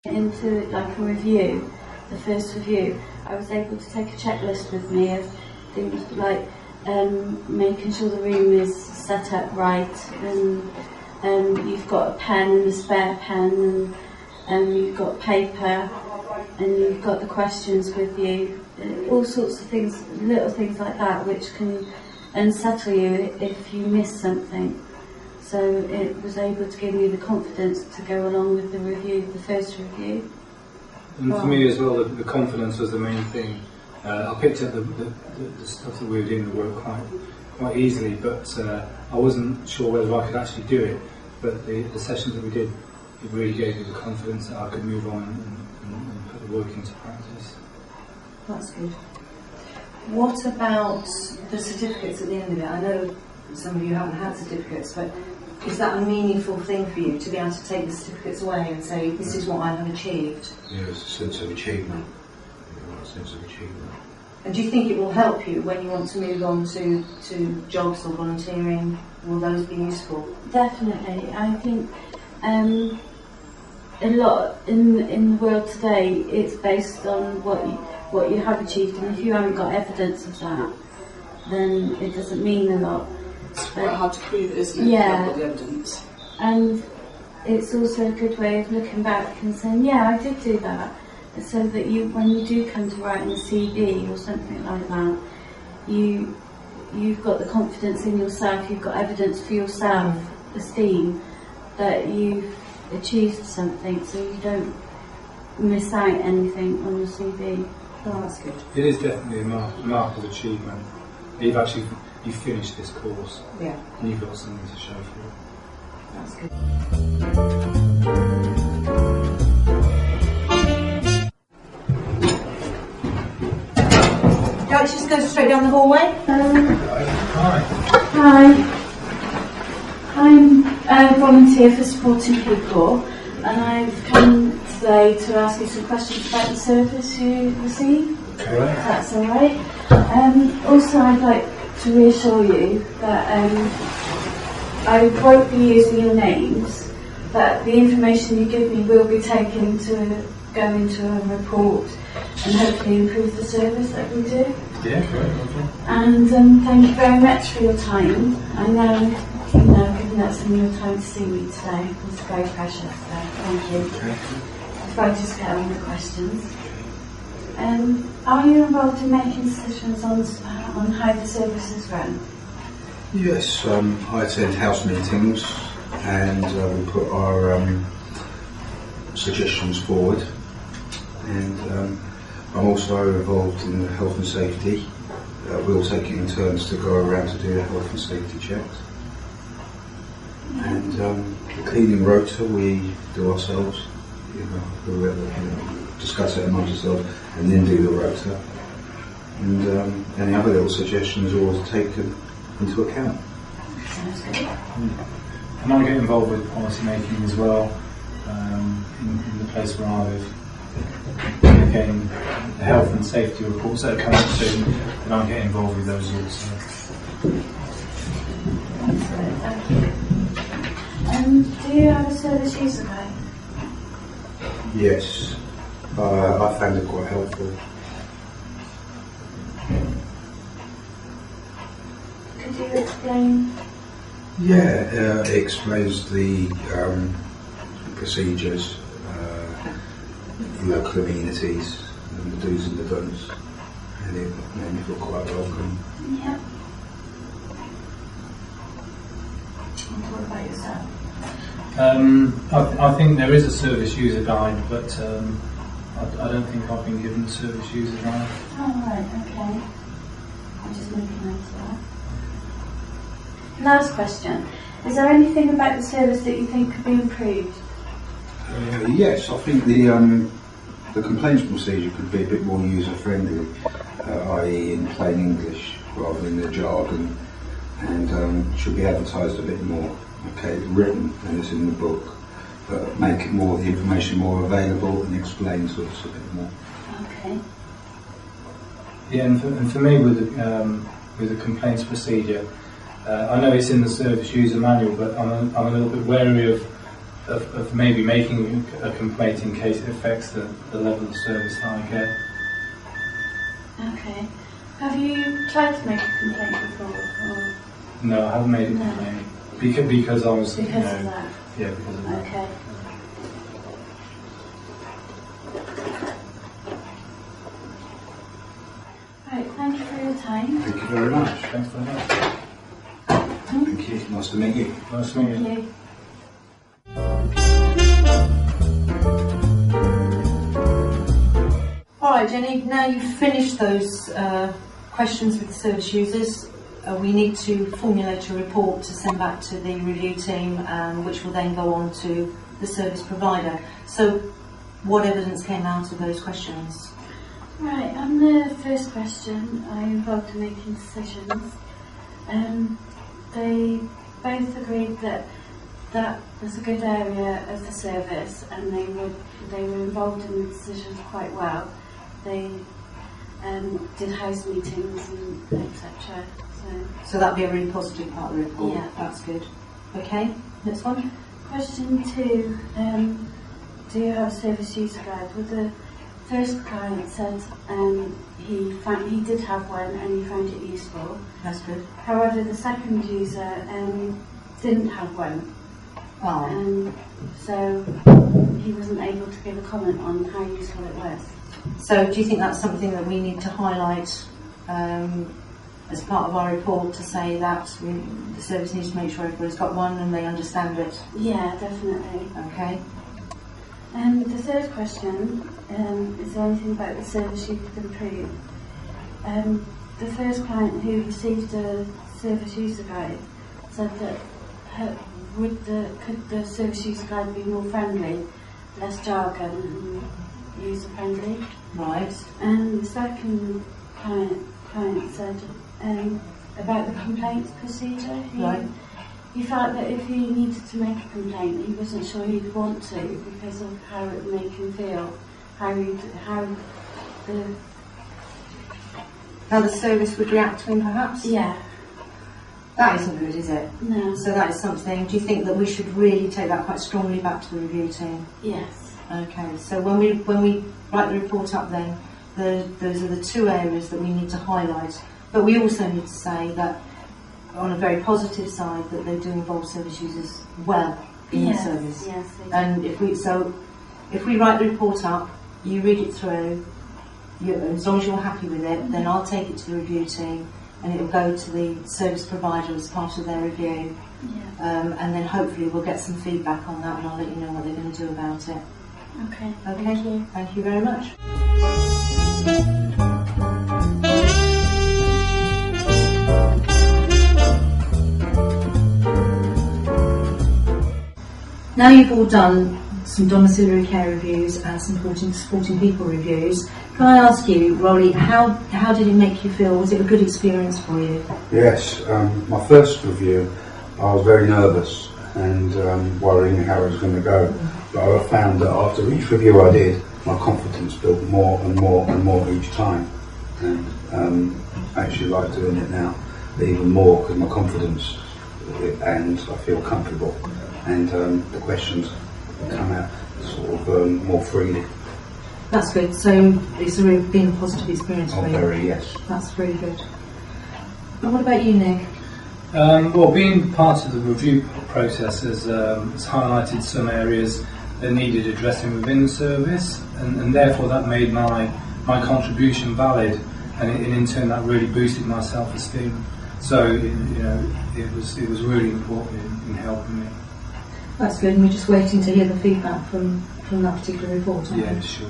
Into like a review, the first review, I was able to take a checklist with me of things like making sure the room is set up right, and you've got a pen and a spare pen, and you've got paper, and you've got the questions with you, all sorts of things, little things like that, which can unsettle you if you miss something. So it was able to give me the confidence to go along with the review, the first review. And for me as well, the confidence was the main thing. I picked up the stuff that we were doing the work quite easily, but I wasn't sure whether I could actually do it. But the sessions that we did, it really gave me the confidence that I could move on and put the work into practice. That's good. What about the certificates at the end of it? I know some of you haven't had certificates, but is that a meaningful thing for you to be able to take the certificates away and say, this is what I have achieved? Yeah, it's a sense of achievement. A sense of achievement. And do you think it will help you when you want to move on to jobs or volunteering? Will those be useful? Definitely. I think a lot in the world today, it's based on what you have achieved, and if you haven't got evidence of that, then it doesn't mean a lot. It's quite hard to prove it, isn't it? Yeah. You've got the evidence. And it's also a good way of looking back and saying, yeah, I did do that. So that when you do come to writing a CV or something like that, you've got the confidence in yourself, you've got evidence for your self-esteem that you've achieved something, so you don't miss out anything on your CV. Oh, that's good. It is definitely a mark of achievement. You've finished this course, Yeah. and you've got something to show for it. That's good. Right, just go straight down the hallway. Hi. Hi. I'm a volunteer for supporting people, and I've come today to ask you some questions about the service you receive. Okay. If that's all right. Also, I'd like to reassure you that I won't be using your names, but the information you give me will be taken to go into a report and hopefully improve the service that we do. Yeah, great. Okay. And thank you very much for your time. I know, giving up some of your time to see me today was very precious, so thank you. Okay. If I just get on with the questions. Are you involved in making decisions on how the service is run? Yes, I attend house meetings and we put our suggestions forward, and I'm also involved in the health and safety. We'll take it in turns to go around to do the health and safety checks. And the cleaning rota we do ourselves, discuss it amongst ourselves and then do the rota. And any other little suggestions are always taken into account. Sounds good. And I get involved with policy making as well, in the place where I live. And again, the health and safety reports that are coming soon, and I get involved with those also. Excellent, thank you. Do you have a service user guide? Yes, I found it quite helpful. Could you explain? Yeah, it explains the procedures, local amenities, and the do's and the don'ts, and it made me feel quite welcome. Yeah. And what about yourself? I think there is a service user guide, but I don't think I've been given a service user guide. Oh, right, okay. I'm just making notes of that. Last question. Is there anything about the service that you think could be improved? Yes, I think the complaints procedure could be a bit more user-friendly, i.e. in plain English rather than the jargon, and should be advertised a bit more. Okay, it's written and it's in the book, but make it the information more available and explain to us a bit more. Okay. Yeah, and for me with the complaints procedure, I know it's in the service user manual, but I'm a little bit wary of of maybe making a complaint in case it affects the level of service that I get. Okay. Have you tried to make a complaint before? Or? No, I haven't made a No. complaint because I was Because of that? Yeah, because of that. Okay. Right, thank you for your time. Thank you very much. Thanks very much. Thank you. Nice to meet you. Nice to meet you. Thank you. All right, Jenny, now you've finished those questions with the service users, we need to formulate a report to send back to the review team, which will then go on to the service provider. So what evidence came out of those questions? Right, on the first question, I involved in making decisions. They both agreed that that was a good area of the service, and they were involved in the decisions quite well. They did house meetings and etc. So that'd be a really positive part of the report. Yeah. That's good. Okay, next one. Question 2, do you have a service user guide? Well, the first client said he did have one and he found it useful. That's good. However, the second user didn't have one. Oh. So he wasn't able to give a comment on how useful it was. So do you think that's something that we need to highlight as part of our report, to say that the service needs to make sure everybody's got one and they understand it? Yeah, definitely. Okay. The third question, is there anything about the service you could improve? The first client who received a service user guide said that could the service user guide be more friendly, less jargon and user friendly? Right. And the second client said about the complaints procedure. He felt that if he needed to make a complaint, he wasn't sure he'd want to because of how it would make him feel, how the service would react to him, perhaps? Yeah. That isn't good, is it? No. So that is something. Do you think that we should really take that quite strongly back to the review team? Yes. Okay. So when we write the report up, then those are the two areas that we need to highlight. But we also need to say that, on a very positive side, that they do involve service users well in the service. Yes. They do. And if we write the report up, you read it through, as long as you're happy with it, then I'll take it to the review team and it will go to the service provider as part of their review. Yeah. And then hopefully we'll get some feedback on that, and I'll let you know what they're going to do about it. Okay. Okay. Thank you. Thank you very much. Now you've all done some domiciliary care reviews and some supporting people reviews, can I ask you, Rolly, how did it make you feel? Was it a good experience for you? Yes, my first review, I was very nervous and worrying how it was going to go. But I found that after each review I did, my confidence built more and more and more each time. And I actually like doing it now even more because my confidence and I feel comfortable. And the questions come out sort of more freely. That's good. So it's been a positive experience for you? Very, yes. That's really good. And what about you, Nick? Well, being part of the review process has highlighted some areas that needed addressing within the service, and therefore that made my contribution valid, and in turn that really boosted my self-esteem. So it was really important in helping me. That's good, and we're just waiting to hear the feedback from that particular report, aren't we? Yeah, sure.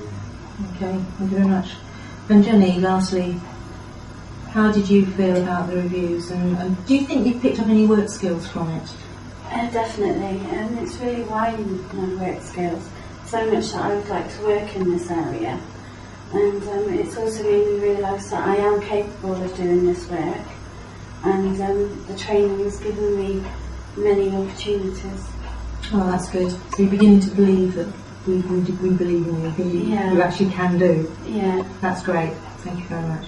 Okay, thank you very much. And Jenny, lastly, how did you feel about the reviews, and do you think you've picked up any work skills from it? Definitely, and it's really widened my work skills so much that I would like to work in this area, and it's also made me realise that I am capable of doing this work, and the training has given me many opportunities. Oh, that's good. So you're beginning to believe that we believe in you, think you actually can do. Yeah. That's great. Thank you very much.